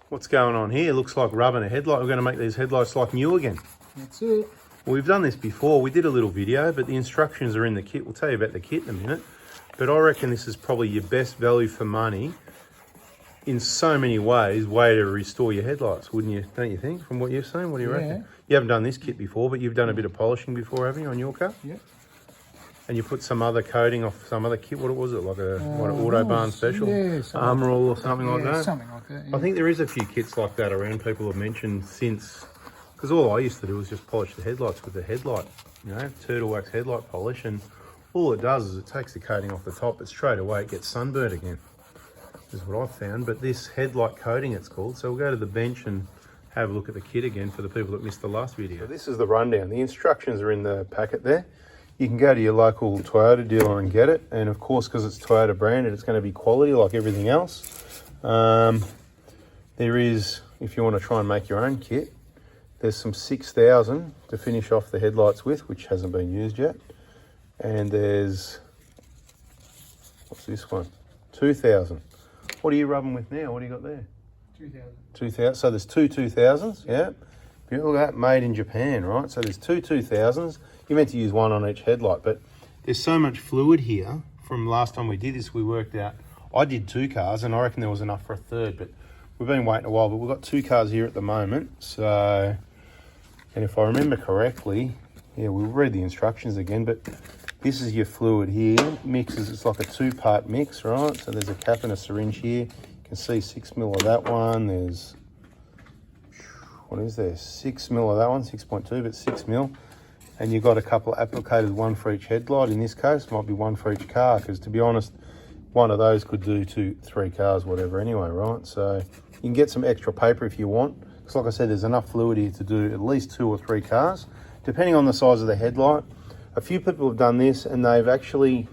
What's going on here? Looks like rubbing a headlight. We're going to make these headlights like new again. That's it. Well, we've done this before. We did a little video, but the instructions are in the kit. We'll tell you about the kit in a minute. But I reckon this is probably your best value for money in so many ways, way to restore your headlights, wouldn't you? Don't you think? From what you've seen, what do you reckon? You haven't done this kit before, but you've done a bit of polishing before, haven't you, on your car? Yep. And you put some other coating off some other kit. What was it? Like a what, Autobahn special? Yeah, Armor All or something like that? Something like that. Yeah. I think there is a few kits like that around people have mentioned since, because all I used to do was just polish the headlights with the headlight, you know, turtle wax headlight polish, and all it does is it takes the coating off the top, but straight away it gets sunburnt again, is what I've found. But this headlight coating, it's called. So we'll go to the bench and have a look at the kit again for the people that missed the last video. So this is the rundown. The instructions are in the packet there. You can go to your local Toyota dealer and get it. And of course, because it's Toyota branded, it's going to be quality like everything else. There is, if you want to try and make your own kit, there's some 6,000 to finish off the headlights with, which hasn't been used yet. And there's, what's this one? 2,000. What are you rubbing with now? What do you got there? 2,000. 2,000. So there's two 2,000s, yeah. Look at that, made in Japan, right? So there's two 2,000s. You're meant to use one on each headlight, but there's so much fluid here from last time we did this, we worked out, I did 2 cars and I reckon there was enough for a third, but we've been waiting a while, but we've got 2 cars here at the moment. So, and if I remember correctly, yeah, we'll read the instructions again, but this is your fluid here, mixes, it's like a 2-part mix, right? So there's a cap and a syringe here. You can see 6 mil of that one. There's, what is there? 6 mil of that one, 6.2, but 6 mil. And you've got a couple of applicators, one for each headlight. In this case, might be one for each car, because to be honest, one of those could do 2-3 cars, whatever anyway, right? So you can get some extra paper if you want. Because like I said, there's enough fluid here to do at least 2 or 3 cars, depending on the size of the headlight. A few people have done this and they've actually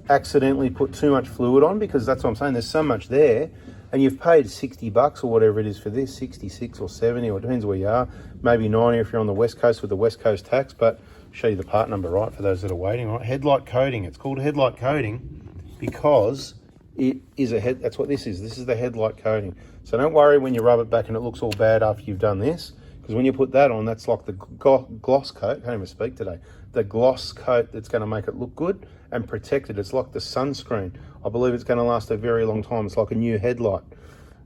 accidentally put too much fluid on, because that's what I'm saying, there's so much there. And you've paid $60 or whatever it is for this, 66 or 70, or it depends where you are. Maybe 90 if you're on the West Coast with the West Coast tax, but I'll show you the part number, right, for those that are waiting, right? Headlight coating, it's called headlight coating because it is a head, that's what this is. This is the headlight coating. So don't worry when you rub it back and it looks all bad after you've done this, because when you put that on, that's like the gloss coat, I can't even speak today, the gloss coat that's gonna make it look good and protect it. It's like the sunscreen. I believe it's gonna last a very long time. It's like a new headlight.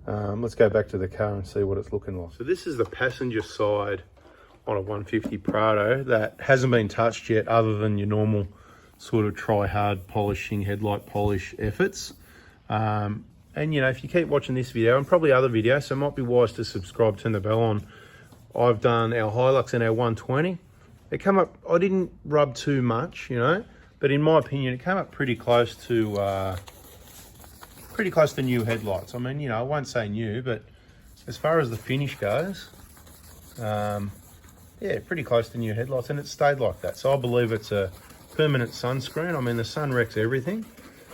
Let's go back to the car and see what it's looking like. So this is the passenger side on a 150 Prado that hasn't been touched yet, other than your normal sort of try hard polishing, headlight polish efforts. And you know, if you keep watching this video and probably other videos, so it might be wise to subscribe, turn the bell on. I've done our Hilux and our 120. It came up, I didn't rub too much, you know, but in my opinion, it came up pretty close to new headlights. I mean, you know, I won't say new, but as far as the finish goes, yeah, pretty close to new headlights, and it stayed like that. So I believe it's a permanent sunscreen. I mean, the sun wrecks everything.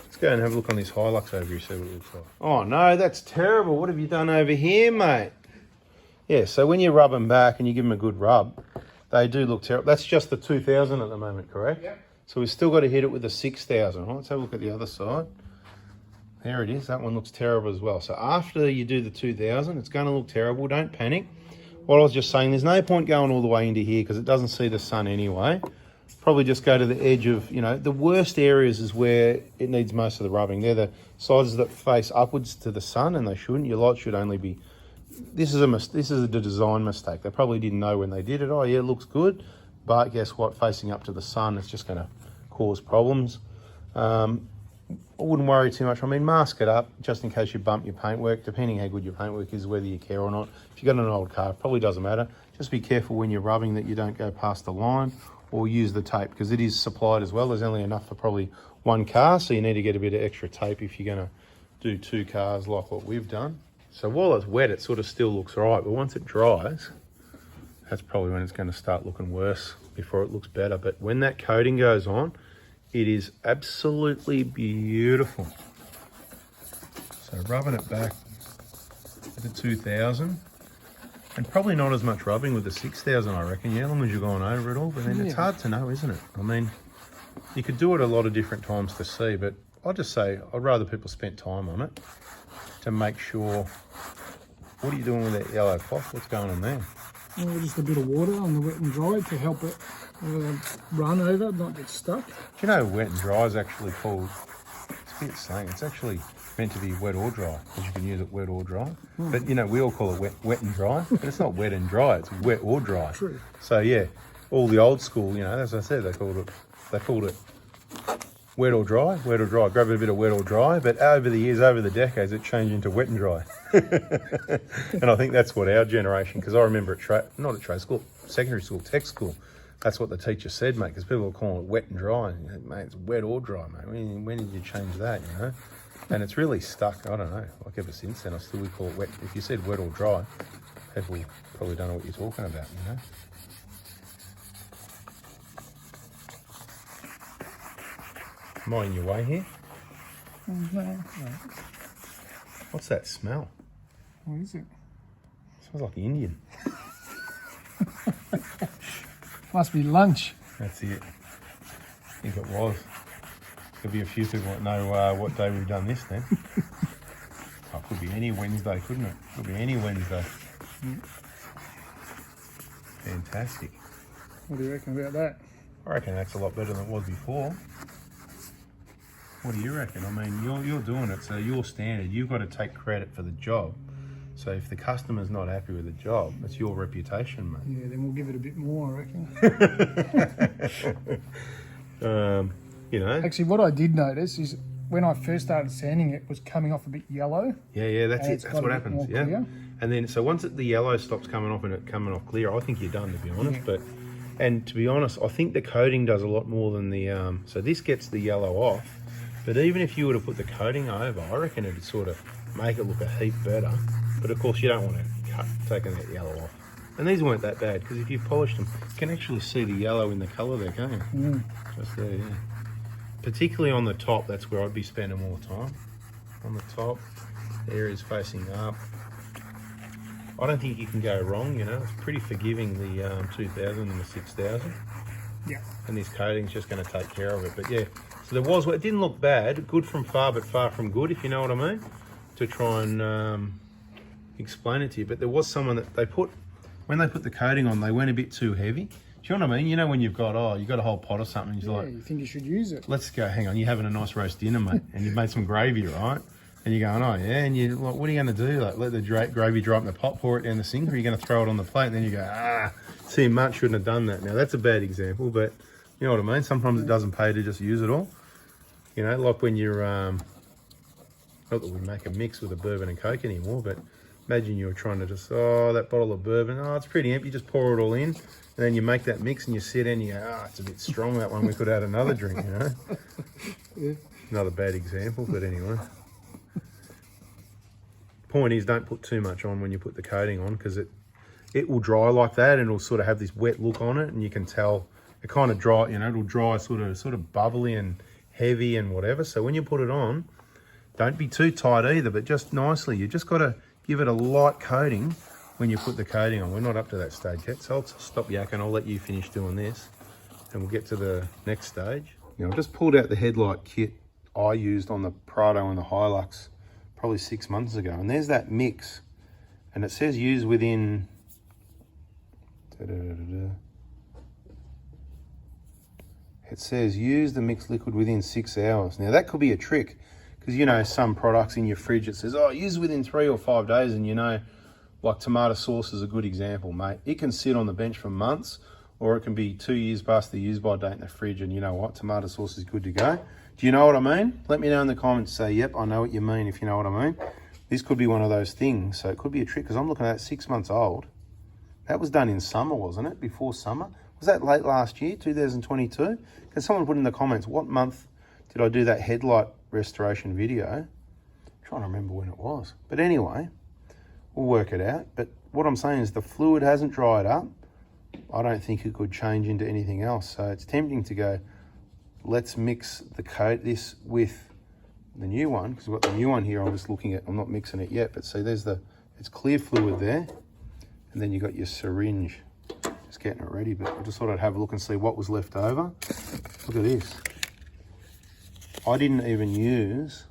Let's go and have a look on this Hilux over here, see what it looks like. Oh no, that's terrible. What have you done over here, mate? Yeah, so when you rub them back and you give them a good rub, they do look terrible. That's just the 2,000 at the moment, correct? Yep. So we've still got to hit it with the 6,000. Right, let's have a look at the other side. There it is. That one looks terrible as well. So after you do the 2,000, it's going to look terrible. Don't panic. What I was just saying, there's no point going all the way into here because it doesn't see the sun anyway. Probably just go to the edge of, you know, the worst areas is where it needs most of the rubbing. They're the sides that face upwards to the sun, and they shouldn't. Your light should only be... This is a design mistake. They probably didn't know when they did it. Oh yeah, it looks good, but guess what? Facing up to the sun, it's just going to cause problems. I wouldn't worry too much. I mean, mask it up just in case you bump your paintwork, depending how good your paintwork is, whether you care or not. If you've got an old car, it probably doesn't matter. Just be careful when you're rubbing that you don't go past the line, or use the tape, because it is supplied as well. There's only enough for probably 1 car, so you need to get a bit of extra tape if you're going to do 2 cars like what we've done. So while it's wet, it sort of still looks all right, but once it dries, that's probably when it's going to start looking worse before it looks better. But when that coating goes on, it is absolutely beautiful. So rubbing it back with the 2,000, and probably not as much rubbing with the 6,000, I reckon, yeah, as long as you're going over it all. But then it's hard to know, isn't it? I mean, you could do it a lot of different times to see, but I'd just say I'd rather people spent time on it to make sure What are you doing with that yellow cloth? What's going on there? Well, just a bit of water on the wet and dry to help it run over, not get stuck. Do you know wet and dry is actually called, it's a bit slang, it's actually meant to be wet or dry, because you can use it wet or dry. But you know, we all call it wet and dry, but it's not wet and dry, it's wet or dry. True. So yeah, all the old school, you know, as I said, they called it wet or dry, grab a bit of wet or dry, but over the years, over the decades, it changed into wet and dry. And I think that's what our generation, because I remember not at trade school, secondary school, tech school, that's what the teacher said, mate, because people were calling it wet and dry. And, you know, mate, it's wet or dry, mate. When did you change that, you know? And it's really stuck, I don't know, like ever since then, we call it wet. If you said wet or dry, people probably don't know what you're talking about, you know? Am I in your way here? No. What's that smell? What is it? It smells like Indian. Must be lunch. That's it. I think it was. There'll be a few people that know what day we've done this then. Oh, it could be any Wednesday, couldn't it? Could be any Wednesday. Fantastic. What do you reckon about that? I reckon that's a lot better than it was before. What do you reckon? I mean, you're doing it, so your standard, you've got to take credit for the job. So if the customer's not happy with the job, it's your reputation, mate. Yeah, then we'll give it a bit more, I reckon. You know? Actually, what I did notice is when I first started sanding it, was coming off a bit yellow. Yeah, that's And it. it's That's got what a bit happens. more Yeah. clear. And then, so once the yellow stops coming off and it coming off clear, I think you're done, to be honest. Yeah. And to be honest, I think the coating does a lot more than the. So this gets the yellow off, but even if you were to put the coating over, I reckon it'd sort of make it look a heap better. But of course, you don't want to taking that yellow off. And these weren't that bad, because if you polished them, you can actually see the yellow in the colour there, can't you? Just there, yeah. Particularly on the top, that's where I'd be spending more time. On the top, the area's facing up. I don't think you can go wrong, you know. It's pretty forgiving, the 2000 and the 6000. Yeah. And this coating's just going to take care of it. But yeah, so it didn't look bad. Good from far, but far from good, if you know what I mean. To try and explain it to you. But there was someone that when they put the coating on, they went a bit too heavy. Do you know what I mean? You know when you've got a whole pot or something, you're like, You think you should use it. let's go, hang on, you're having a nice roast dinner, mate, and you've made some gravy, right? And you're going, oh yeah, and you're like, what are you going to do? Like, let the gravy dry up in the pot, pour it down the sink, or are you going to throw it on the plate? And then you go, see, Mutt shouldn't have done that. Now, that's a bad example, but you know what I mean? Sometimes it doesn't pay to just use it all. You know, like when you're, not that we make a mix with a bourbon and Coke anymore, but imagine you were trying to just, that bottle of bourbon, it's pretty empty, just pour it all in, and then you make that mix and you sit in and you go, it's a bit strong, that one, we could add another drink, you know? Yeah. Another bad example, but anyway. Point is, don't put too much on when you put the coating on, because it will dry like that and it'll sort of have this wet look on it, and you can tell it kind of dry, you know, it'll dry sort of bubbly and heavy and whatever. So when you put it on, don't be too tight either, but just nicely. You just got to give it a light coating when you put the coating on. We're not up to that stage yet, so I'll stop yakking. I'll let you finish doing this, and we'll get to the next stage. You know, I just pulled out the headlight kit I used on the Prado and the Hilux probably 6 months ago, and there's that mix, and it says use within it says use the mixed liquid within 6 hours. Now that could be a trick, because you know some products in your fridge it says use within 3 or 5 days, and you know, like tomato sauce is a good example, mate. It can sit on the bench for months, or it can be 2 years past the use by date in the fridge, and you know what, tomato sauce is good to go. Do you know what I mean? Let me know in the comments. Say, yep, I know what you mean, if you know what I mean. This could be one of those things, so it could be a trick, because I'm looking at it 6 months old. That was done in summer, wasn't it? Before summer? Was that late last year, 2022? Can someone put in the comments, what month did I do that headlight restoration video? I'm trying to remember when it was. But anyway, we'll work it out. But what I'm saying is the fluid hasn't dried up. I don't think it could change into anything else. So it's tempting to go, let's mix this with the new one, because we've got the new one here. I'm just looking at, I'm not mixing it yet, but see, it's clear fluid there. And then you got your syringe, just getting it ready. But I just thought I'd have a look and see what was left over. Look at this. I didn't even use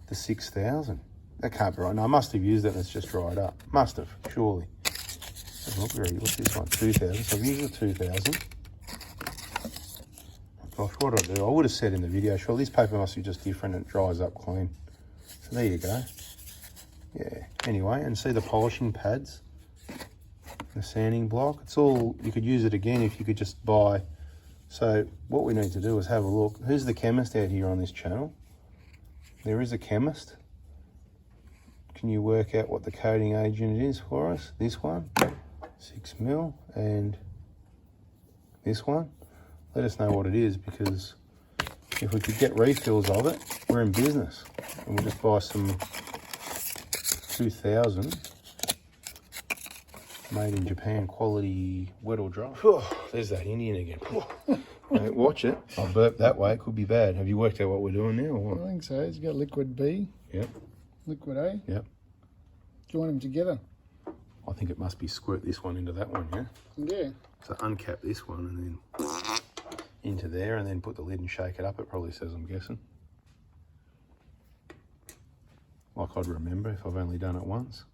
the 6000. That can't be right. No, I must have used it and it's just dried up. Must have, surely. Look, what's this one? 2,000. So I've used the 2,000. Gosh, what do I do? I would have said in the video, sure, this paper must be just different and it dries up clean. So there you go. Yeah, anyway, and see the polishing pads, the sanding block. It's all, you could use it again if you could just buy. So what we need to do is have a look. Who's the chemist out here on this channel? There is a chemist. Can you work out what the coating agent is for us? This one, 6 mil, and this one. Let us know what it is, because if we could get refills of it, we're in business. And we'll just buy some 2,000 made in Japan quality wet or dry. There's that Indian again. Mate, watch it. I burped that way. It could be bad. Have you worked out what we're doing now? Or what? I think so. It's got liquid B, Yep. liquid A. Yep. Join them together. I think it must be squirt this one into that one, yeah? Yeah. So uncap this one and then into there and then put the lid and shake it up. It probably says, I'm guessing. Like I'd remember if I've only done it once.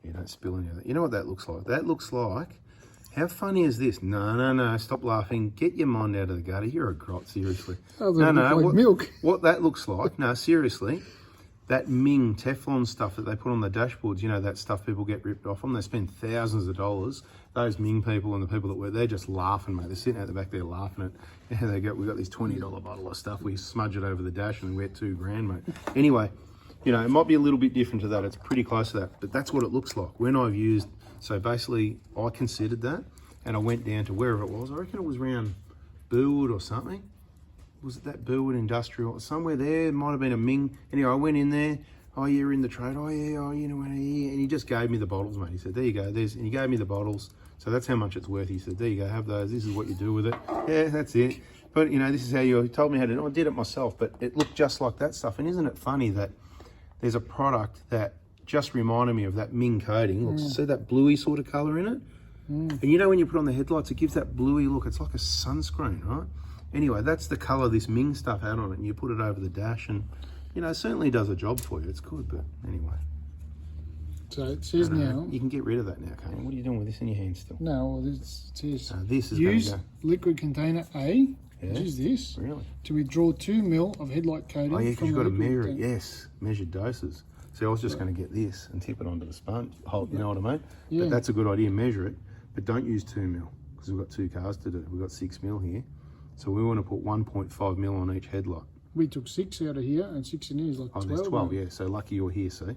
You don't spill any of that. You know what that looks like? That looks like, how funny is this? No, stop laughing. Get your mind out of the gutter. You're a grot, seriously. Oh, like milk. What that looks like, no, seriously, that Ming Teflon stuff that they put on the dashboards, you know, that stuff people get ripped off on, they spend thousands of dollars. Those Ming people and the people that work, they're just laughing, mate. They're sitting out the back there laughing at, yeah, we got this $20 bottle of stuff. We smudge it over the dash and we're $2,000, mate. Anyway, you know, it might be a little bit different to that. It's pretty close to that, but that's what it looks like. When I've used, so basically I considered that and I went down to wherever it was. I reckon it was around Burwood or something. Was it that Burwood Industrial? Somewhere there, it might have been a Ming. Anyway, I went in there. Oh, yeah, you're in the trade. Oh, yeah, oh, you know, and he just gave me the bottles, mate. He said, there you go. And he gave me the bottles. So that's how much it's worth. He said, there you go, have those. This is what you do with it. Yeah, that's it. But, you know, this is how he told me how to do it. I did it myself, but it looked just like that stuff. And isn't it funny that there's a product that just reminded me of that Ming coating. Look, see that bluey sort of colour in it? And you know when you put on the headlights, it gives that bluey look. It's like a sunscreen, right? Anyway, that's the colour this Ming stuff had on it, and you put it over the dash, and you know, it certainly does a job for you. It's good, but anyway. So it says now. You can get rid of that now, can't you? What are you doing with this in your hand still? No, well, this says This is use going to liquid container A. Yeah. Which is this? Really? To withdraw 2 mil of headlight coating. Oh yeah, because from you've the got to liquid measure it. container. Yes, measured doses. See, I was just going to get this and tip it onto the sponge. You know what I mean? Yeah. But that's a good idea. Measure it, but don't use 2 mil because we've got 2 cars to do. We've got 6 mil here, so we want to put 1.5 mil on each headlight. We took 6 out of here and 6 in here is like Oh, 12. there's 12, yeah. So lucky you're here, see?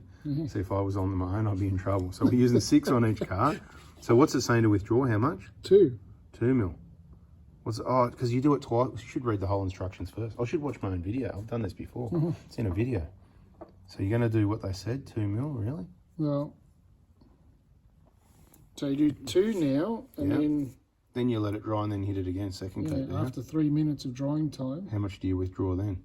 See, if I was on my own, I'd be in trouble. So we're using 6 on each car. So what's it saying to withdraw? How much? 2. 2 mil. Because you do it twice. You should read the whole instructions first. I should watch my own video. I've done this before. It's in a video. So you're going to do what they said, 2 mil, really? Well, so you do 2 now, and Then you let it dry and then hit it again, second coat then down. after 3 minutes of drying time, How much do you withdraw then?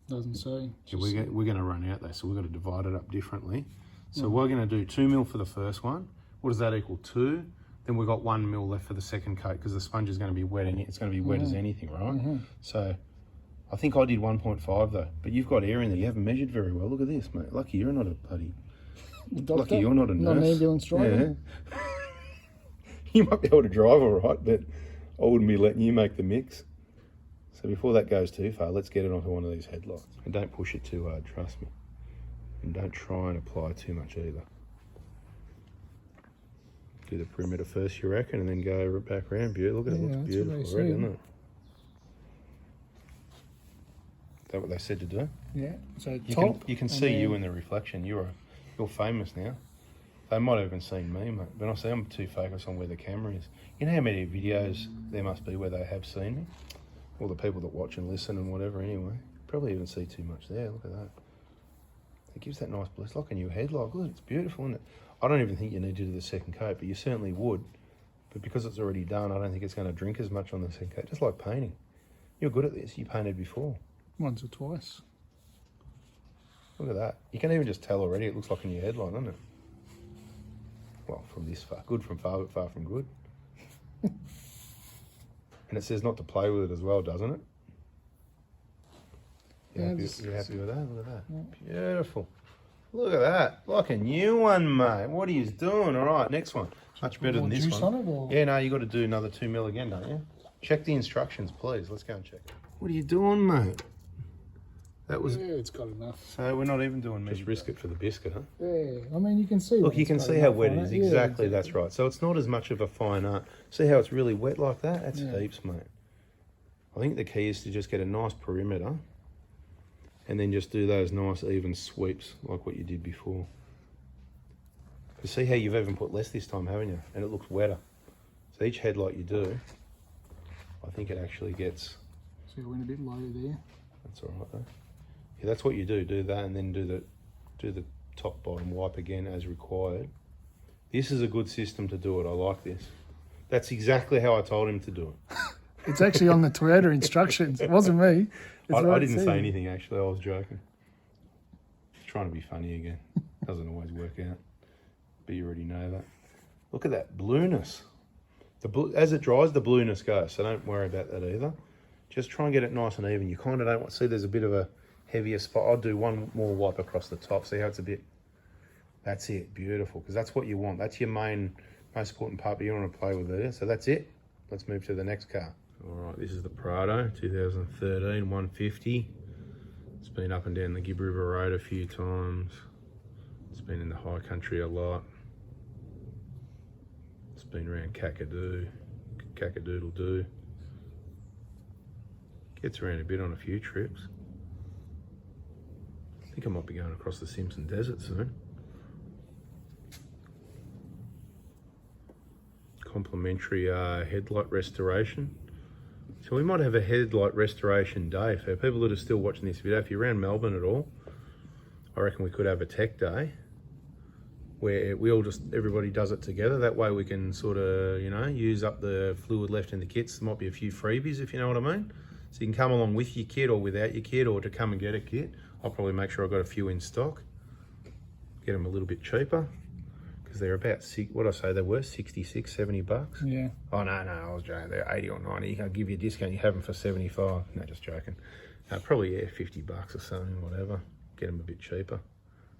doesn't say. Yeah, we're going to run out though, so we've got to divide it up differently. So we're going to do 2 mil for the first one. What does that equal? 2. Then we've got 1 mil left for the second coat because the sponge is going to be wet and it's going to be wet as anything, right? So I think I did 1.5 though, but you've got air in there. You haven't measured very well. Look at this, mate. Lucky you're not a bloody... Doctor, Lucky you're not a nurse. not an ambulance driver. Yeah. You might be able to drive all right, but I wouldn't be letting you make the mix. So before that goes too far, let's get it onto one of these headlights. And don't push it too hard, trust me. And don't try and apply too much either. Do the perimeter first, you reckon, and then go over it back around. Look at it, Yeah, looks that's beautiful what they already, said. isn't it? Is that what they said to do? Yeah. So You top. can and see then- you in the reflection. You're famous now. They might have even seen me, mate. But I say I'm too focused on where the camera is. You know how many videos there must be where they have seen me? All the people that watch and listen and whatever anyway. Probably even see too much there. Look at that. It gives that nice blue. It's like a new headlight. Look, it's beautiful, isn't it? I don't even think you need to do the second coat, but you certainly would. But because it's already done, I don't think it's going to drink as much on the second coat. Just like painting. You're good at this. You painted before. Once or twice. Look at that. You can even just tell already it looks like a new headlight, doesn't it? Well, from this far. Good from far, but far from good. And it says not to play with it as well, doesn't it? You Yeah, happy with that? Look at that. Beautiful. Look at that. Like a new one, mate. What are you doing? All right, next one. Much better than More this juice one. on it, or? Yeah, no, you got to do another 2 mil again, don't you? Check the instructions, please. Let's go and check. What are you doing, mate? That was... Yeah, it's got enough. So we're not even doing just risk it for the biscuit, huh? Yeah, I mean, you can see. Look, that you it's can got see how enough wet on it is. Yeah, Exactly, that's right. So it's not as much of a fine art. See how it's really wet like that? That's heaps, mate. I think the key is to just get a nice perimeter and then just do those nice even sweeps like what you did before. You see how you've even put less this time, haven't you? And it looks wetter. So each headlight you do, I think it actually gets... See, I went a bit low there. That's all right though. Yeah, that's what you do. Do that and then do the top bottom wipe again as required. This is a good system to do it. I like this. That's exactly how I told him to do it. It's actually on the Toyota instructions. It wasn't me. I didn't say anything actually. I was joking. Trying to be funny again. Doesn't always work out. But you already know that. Look at that blueness. As it dries, the blueness goes. So don't worry about that either. Just try and get it nice and even. You kind of don't want... See, there's a bit of a heavier spot. I'll do one more wipe across the top. See how it's a bit... That's it. Beautiful. Because that's what you want. That's your most important part, but you want to play with it. So that's it. Let's move to the next car. All right, this is the Prado, 2013, 150. It's been up and down the Gibb River Road a few times. It's been in the high country a lot. It's been around Cackadoodle-Doo. Gets around a bit on a few trips. I think I might be going across the Simpson Desert soon. Complimentary headlight restoration. So we might have a headlight restoration day for people that are still watching this video. If you're around Melbourne at all, I reckon we could have a tech day where everybody does it together. That way we can sort of, use up the fluid left in the kits. There might be a few freebies, if you know what I mean. So you can come along with your kit or without your kit, or to come and get a kit. I'll probably make sure I've got a few in stock. Get them a little bit cheaper. Because they're about, what did I say they were? 66, 70 bucks? Yeah. Oh, no, I was joking. They're 80 or 90. I'll give you a discount. You have them for 75. No, just joking. Probably, 50 bucks or something, whatever. Get them a bit cheaper.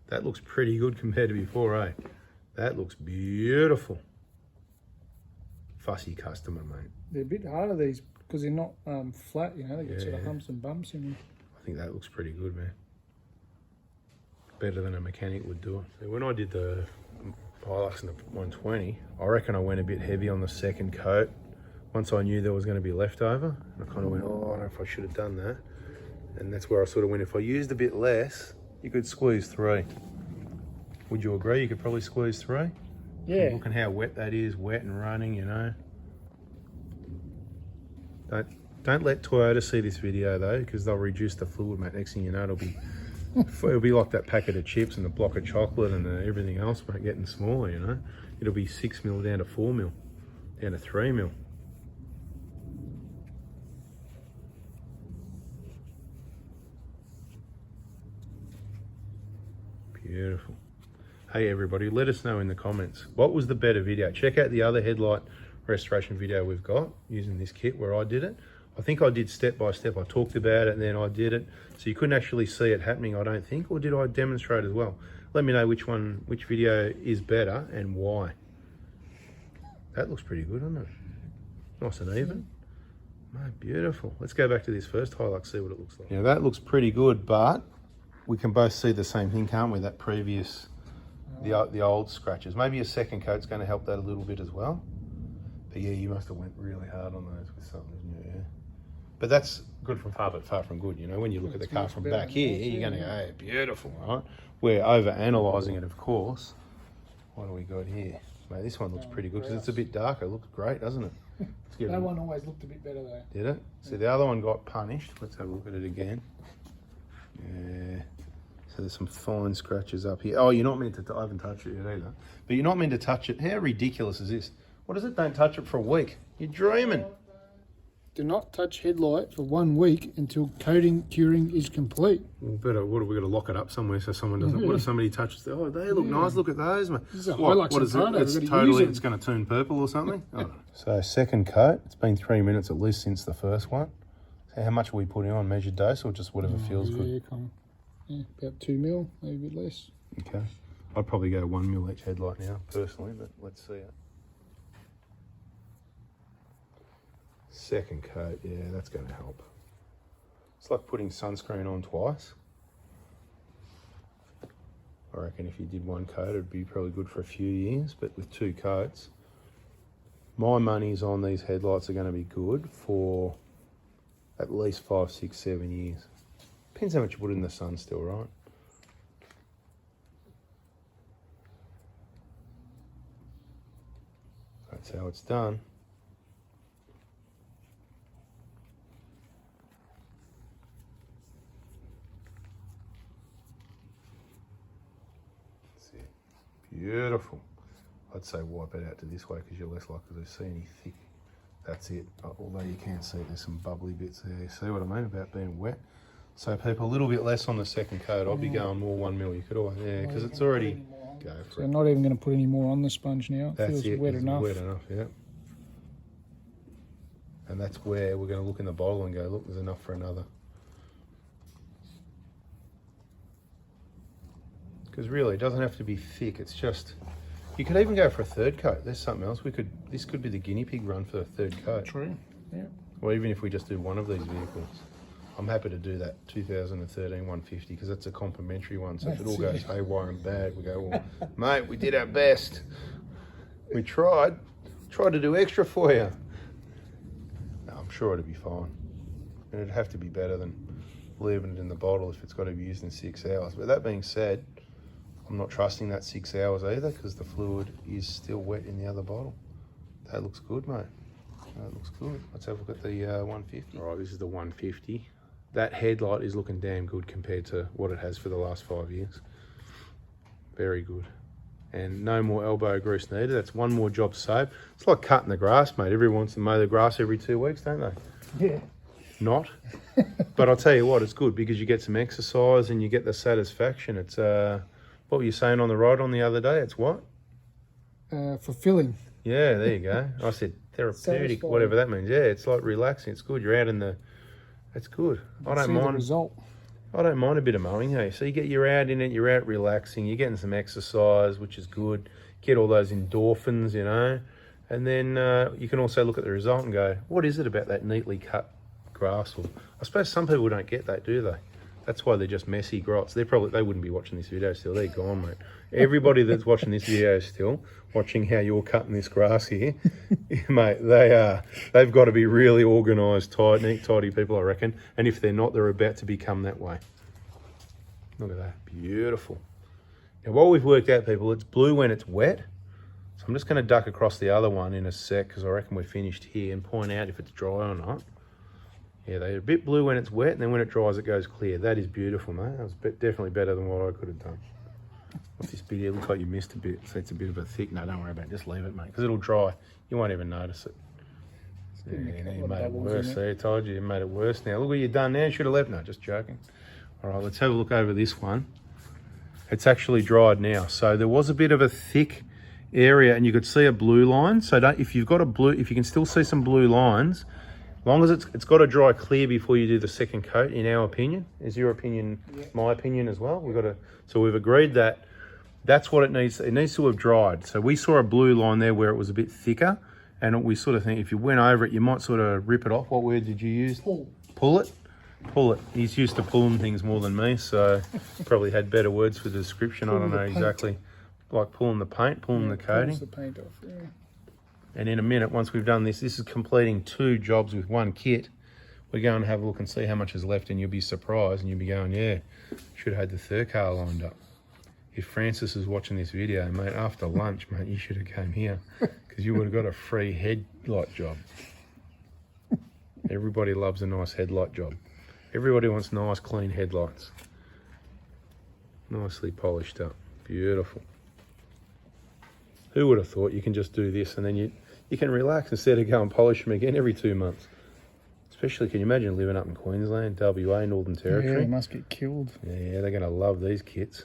That looks pretty good compared to before, eh? That looks beautiful. Fussy customer, mate. They're a bit harder, these, because they're not flat, they get sort of humps and bumps in them. I think that looks pretty good, man. Better than a mechanic would do it. When I did the Hilux in the 120, I reckon I went a bit heavy on the second coat. Once I knew there was going to be leftover, and I kind of went, oh, I don't know if I should have done that. And that's where I sort of went, if I used a bit less, you could squeeze 3. Would you agree? You could probably squeeze 3? Yeah. Looking how wet that is, wet and running, Don't let Toyota see this video though, because they'll reduce the fluid, mate. Next thing you know, it'll be like that packet of chips and the block of chocolate and everything else, mate, getting smaller, It'll be 6 mil down to 4 mil, down to 3 mil. Beautiful. Hey everybody, let us know in the comments, what was the better video? Check out the other headlight restoration video we've got using this kit where I did it. I think I did step by step. I talked about it and then I did it. So you couldn't actually see it happening, I don't think, or did I demonstrate as well? Let me know which video is better and why. That looks pretty good, doesn't it? Nice and even. Mate, beautiful. Let's go back to this first Hilux, see what it looks like. Yeah, that looks pretty good, but we can both see the same thing, can't we? That previous, the old scratches. Maybe a second coat's going to help that a little bit as well. But yeah, you must have went really hard on those with something, didn't you? Yeah. But that's good from far, but far from good. When you look at the car from back here, you're going to go, hey, beautiful, right? We're over-analysing it, of course. What do we got here? Mate, this one looks pretty good because it's a bit darker. It looks great, doesn't it? That one always looked a bit better though. Did it? See, the other one got punished. Let's have a look at it again. Yeah. So there's some fine scratches up here. Oh, you're not meant to, I haven't touched it yet either. But you're not meant to touch it. How ridiculous is this? What is it? Don't touch it for a week. You're dreaming. Do not touch headlight for 1 week until curing is complete. Well, better. What have we got to lock it up somewhere so someone doesn't? What if somebody touches? Oh, they look nice. Look at those, mate. This is a Hilux what is it? It's totally. It's going to turn purple or something. Oh. So second coat. It's been 3 minutes at least since the first one. So how much are we putting on? Measured dose or just whatever feels good? Yeah, about 2 mil, maybe a bit less. Okay. I'd probably go 1 mil each headlight now, personally, but let's see it. Second coat, yeah, that's going to help. It's like putting sunscreen on twice. I reckon if you did 1 coat, it'd be probably good for a few years, but with 2 coats, my money's on these headlights are going to be good for at least 5, 6, 7 years. Depends how much you put in the sun still, right? That's how it's done. That's it. Beautiful. I'd say wipe it out to this way because you're less likely to see any thick. That's it. Although you can see there's some bubbly bits there. See what I mean about being wet? So people, a little bit less on the second coat. I'd be going more 1 mil. You could always, yeah, because it's already, go for So it. not even going to put any more on the sponge now. It That's feels it. wet It's enough. wet enough, yeah. And that's where we're going to look in the bottle and go, look, there's enough for another. Because really, it doesn't have to be thick. It's just, you could even go for a third coat. There's something else. This could be the guinea pig run for a third coat. True. Yeah. Or even if we just do one of these vehicles. I'm happy to do that 2013 150 because that's a complimentary one. So if it all goes haywire and bad, we go, well, mate, we did our best. We tried to do extra for you. No, I'm sure it'd be fine. And it'd have to be better than leaving it in the bottle if it's got to be used in 6 hours. But that being said, I'm not trusting that 6 hours either because the fluid is still wet in the other bottle. That looks good, mate. That looks good. Let's have a look at the 150. All right, this is the 150. That headlight is looking damn good compared to what it has for the last 5 years. Very good. And no more elbow grease needed. That's one more job saved. It's like cutting the grass, mate. Everyone wants to mow the grass every 2 weeks, don't they? Yeah. Not. But I'll tell you what, it's good because you get some exercise and you get the satisfaction. It's, what were you saying on the ride on the other day? It's what? Fulfilling. Yeah, there you go. I said therapeutic, Satisfying. whatever that means. Yeah, it's like relaxing. It's good. You're out in the, it's good. I don't See the mind. result. I don't mind a bit of mowing, hey. So you're out in it, you're out relaxing, you're getting some exercise, which is good. Get all those endorphins, you know. And then you can also look at the result and go, what is it about that neatly cut grass? Or I suppose some people don't get that, do they? That's why they're just messy grots. They wouldn't be watching this video still. They're gone, mate. Everybody that's watching this video still, watching how you're cutting this grass here, mate, they've got to be really organised, neat, tidy people, I reckon. And if they're not, they're about to become that way. Look at that, beautiful. Now, what we've worked out, people, it's blue when it's wet. So I'm just going to duck across the other one in a sec because I reckon we're finished here and point out if it's dry or not. Yeah, they're a bit blue when it's wet, and then when it dries, it goes clear. That is beautiful, mate. That was definitely better than what I could have done. What's this bit here? Looks like you missed a bit. So it's a bit of a thick. No, don't worry about it. Just leave it, mate, because it'll dry. You won't even notice it. Yeah, now you made it worse. See, I told you, you made it worse now. Look what you've done now. You should have left. No, just joking. All right, let's have a look over this one. It's actually dried now. So there was a bit of a thick area, and you could see a blue line. So if you've got a blue, if you can still see some blue lines, as long as it's got to dry clear before you do the second coat, in our opinion. Is your opinion my opinion as well? So we've agreed that that's what it needs. It needs to have dried. So we saw a blue line there where it was a bit thicker, and we sort of think if you went over it, you might sort of rip it off. What word did you use? Pull it. Pull it. He's used to pulling things more than me, so probably had better words for the description. I don't know exactly. Like pulling the paint, pulling the coating. Pulls the paint off, yeah. And in a minute, once we've done this is completing 2 jobs with 1 kit. We go and have a look and see how much is left, and you'll be surprised, and you'll be going, yeah, should have had the third car lined up. If Francis is watching this video, mate, after lunch, mate, you should have came here because you would have got a free headlight job. Everybody loves a nice headlight job. Everybody wants nice, clean headlights. Nicely polished up. Beautiful. Who would have thought you can just do this and then you can relax instead of go and polish them again every 2 months? Especially, can you imagine living up in Queensland, WA, Northern Territory? Yeah, they must get killed. Yeah, they're going to love these kits.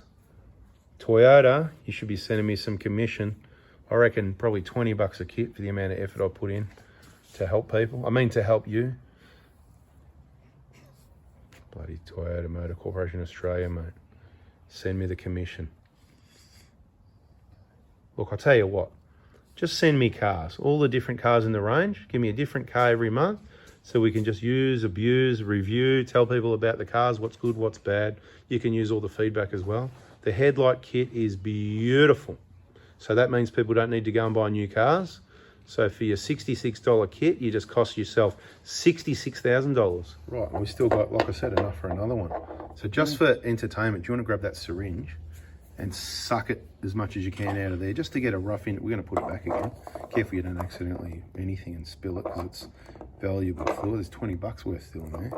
Toyota, you should be sending me some commission. I reckon probably $20 a kit for the amount of effort I put in to help people. I mean, to help you. Bloody Toyota Motor Corporation Australia, mate. Send me the commission. Look, I'll tell you what. Just send me cars, all the different cars in the range. Give me a different car every month so we can just use, abuse, review, tell people about the cars, what's good, what's bad. You can use all the feedback as well. The headlight kit is beautiful. So that means people don't need to go and buy new cars. So for your $66 kit, you just cost yourself $66,000. Right, and we still got, like I said, enough for another one. So just for entertainment, do you want to grab that syringe and suck it as much as you can out of there, just to get a rough in. We're going to put it back again. Careful you don't accidentally anything and spill it, because it's valuable fluid. There's 20 bucks worth still in there.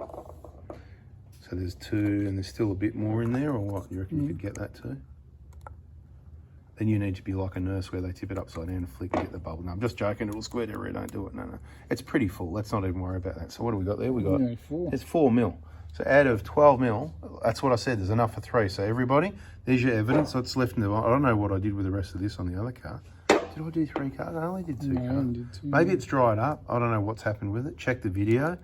So there's 2, and there's still a bit more in there, or what? You reckon you could get that too? Then you need to be like a nurse where they tip it upside down and flick and get the bubble. No, I'm just joking. It'll squirt everywhere. Don't do it. No. It's pretty full. Let's not even worry about that. So what do we got there? We got, it's 4 mil. So out of 12 mil, that's what I said, there's enough for 3. So everybody, there's your evidence. What's left in the, I don't know what I did with the rest of this on the other car. Did I do 3 cars? I only did 2 cars. I did 2. Maybe it's dried up. I don't know what's happened with it. Check the video.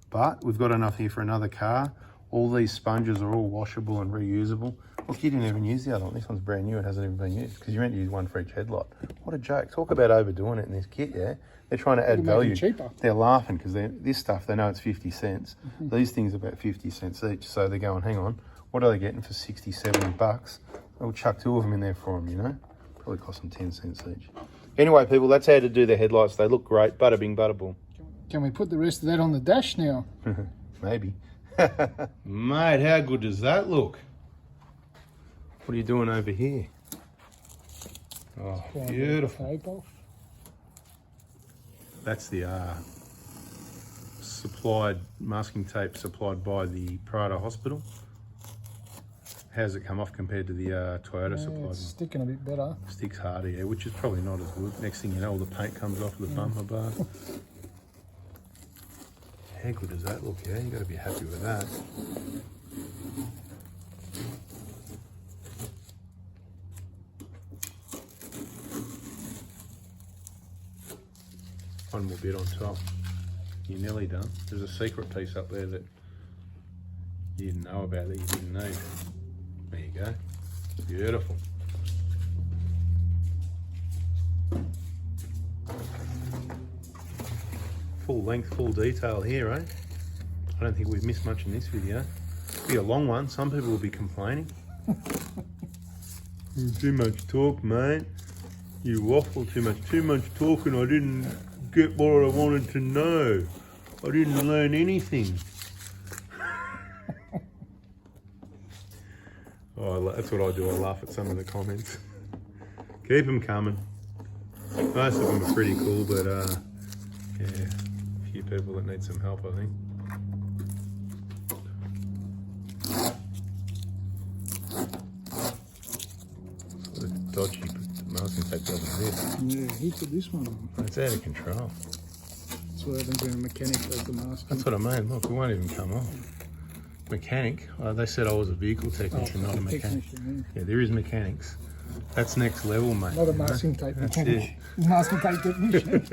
But we've got enough here for another car. All these sponges are all washable and reusable. Look, you didn't even use the other one. This one's brand new. It hasn't even been used because you meant to use one for each headlight. What a joke. Talk about overdoing it in this kit, yeah? They're trying to add value. Cheaper. They're laughing because this stuff, they know it's 50 cents. These things are about 50 cents each. So they're going, hang on, what are they getting for 60, 70 bucks? They'll chuck 2 of them in there for them, you know? Probably cost them 10 cents each. Anyway, people, that's how to do their headlights. They look great. Bada bing, bada boom. Can we put the rest of that on the dash now? Maybe. Mate, how good does that look? What are you doing over here? Oh, beautiful. That's the supplied masking tape supplied by the Prado Hospital. How's it come off compared to the Toyota supplied one? It's sticking a bit better. Sticks harder, yeah, which is probably not as good. Next thing you know, all the paint comes off the bumper bar. How good does that look? Yeah, you got to be happy with that. One more bit on top. You're nearly done. There's a secret piece up there that you didn't know about, that you didn't need. There you go. Beautiful. Full length, full detail here, eh? I don't think we've missed much in this video. It'll be a long one. Some people will be complaining. Too much talk, mate. You waffle too much. Too much talking. I didn't get what I wanted to know. I didn't learn anything. Oh, that's what I do. I laugh at some of the comments. Keep them coming. Most of them are pretty cool, but yeah, a few people that need some help, I think. Sort of dodgy, but the masking tape doesn't hit. Yeah, he put this one on. It's out of control. That's what happens when a mechanic does the mask. That's what I mean. Look, it won't even come off. Mechanic. They said I was a vehicle technician, not a mechanic. Yeah, there is mechanics. That's next level, mate. Not a masking tape That's mechanic. it. Masking tape technician.